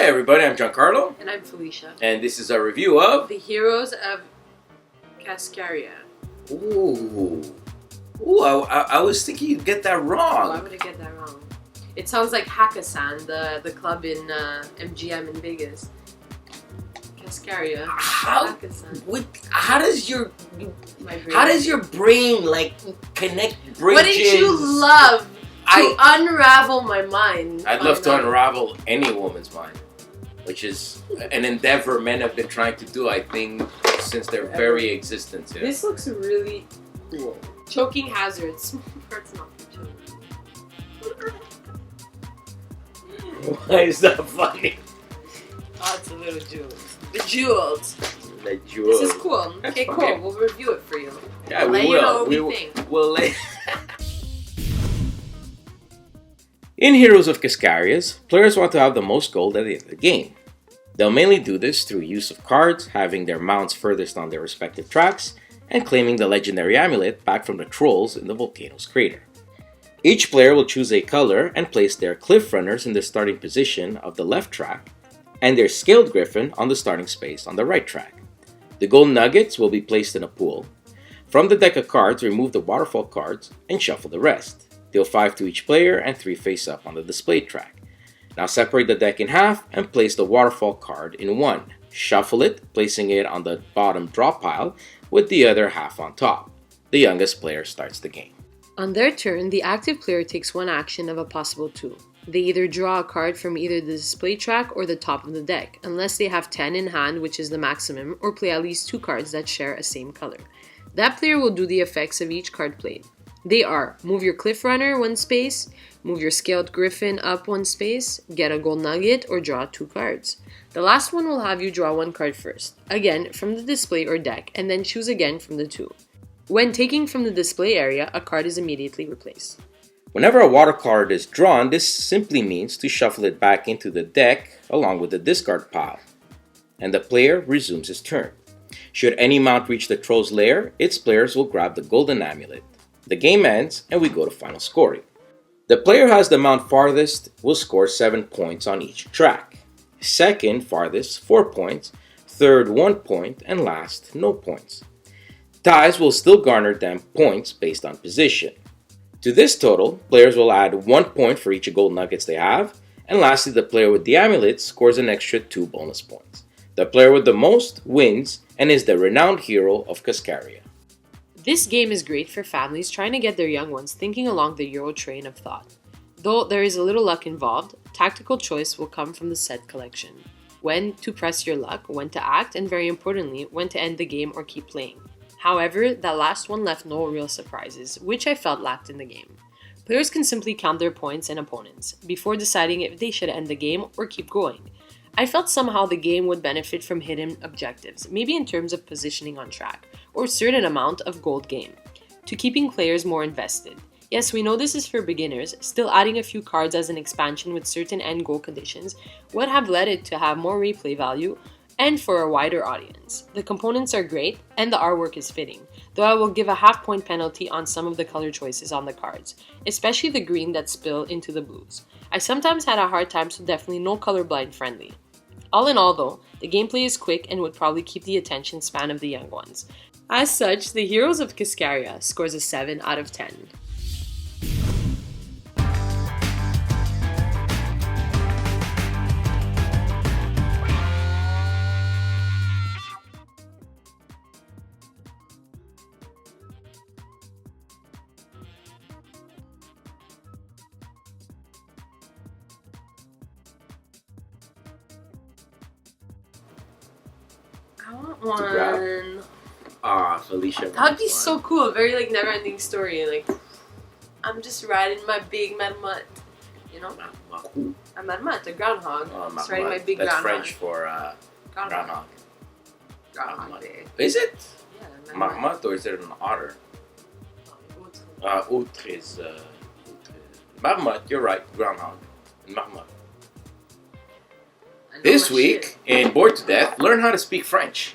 Hi everybody, I'm Giancarlo. And I'm Felicia. And this is a review of... The Heroes of Kaskaria. Ooh, I was thinking you'd get that wrong. Why would I get that wrong? It sounds like Hakkasan, the club in MGM in Vegas. Kaskaria. How does your brain like connect bridges? Wouldn't you love to unravel my mind? I'd love to unravel any woman's mind, which is an endeavor men have been trying to do, I think, since their very existence. Yeah. This looks really cool. Choking hazards. Parts not for children. Why is that funny? Oh, it's a little jewels. The jewels. The jewels. This is cool. Okay, cool. We'll review it for you. Yeah, we'll let you know what we think. We'll let... In Heroes of Kaskaria's, players want to have the most gold at the end of the game. They'll mainly do this through use of cards, having their mounts furthest on their respective tracks, and claiming the legendary amulet back from the trolls in the volcano's crater. Each player will choose a color and place their cliff runners in the starting position of the left track, and their scaled griffin on the starting space on the right track. The gold nuggets will be placed in a pool. From the deck of cards, remove the waterfall cards and shuffle the rest. Deal 5 to each player and 3 face up on the display track. Now separate the deck in half and place the waterfall card in one. Shuffle it, placing it on the bottom draw pile with the other half on top. The youngest player starts the game. On their turn, the active player takes one action of a possible 2. They either draw a card from either the display track or the top of the deck, unless they have 10 in hand, which is the maximum, or play at least 2 cards that share a same color. That player will do the effects of each card played. They are: move your cliff runner 1 space, move your scaled griffin up 1 space, get a gold nugget, or draw 2 cards. The last one will have you draw 1 card first, again from the display or deck, and then choose again from the 2. When taking from the display area, a card is immediately replaced. Whenever a water card is drawn, this simply means to shuffle it back into the deck along with the discard pile, and the player resumes his turn. Should any mount reach the troll's lair, its players will grab the golden amulet. The game ends and we go to final scoring. The player who has the mount farthest will score 7 points on each track. Second farthest 4 points, third 1 point, and last no points. Ties will still garner them points based on position. To this total, players will add 1 point for each gold nuggets they have, and lastly the player with the amulet scores an extra 2 bonus points. The player with the most wins and is the renowned hero of Kaskaria. This game is great for families trying to get their young ones thinking along the Euro train of thought. Though there is a little luck involved, tactical choice will come from the set collection. When to press your luck, when to act, and very importantly, when to end the game or keep playing. However, that last one left no real surprises, which I felt lacked in the game. Players can simply count their points and opponents, before deciding if they should end the game or keep going. I felt somehow the game would benefit from hidden objectives, maybe in terms of positioning on track, or a certain amount of gold game, to keeping players more invested. Yes, we know this is for beginners, still adding a few cards as an expansion with certain end goal conditions would have led it to have more replay value and for a wider audience. The components are great and the artwork is fitting, though I will give a half-point penalty on some of the color choices on the cards, especially the green that spill into the blues. I sometimes had a hard time, so definitely no colorblind friendly. All in all though, the gameplay is quick and would probably keep the attention span of the young ones. As such, the Heroes of Kaskaria scores a 7 out of 10. I want one. Felicia. That'd be so cool. Very like never-ending story. Like I'm just riding my big marmotte. You know? A marmotte, a groundhog. Just riding my big That's groundhog. French for groundhog. Groundhog Day. Is it? Yeah. Marmotte or is it an otter? Outre is Marmotte. You're right. Groundhog. Marmotte. This week in Bored to Death, learn how to speak French.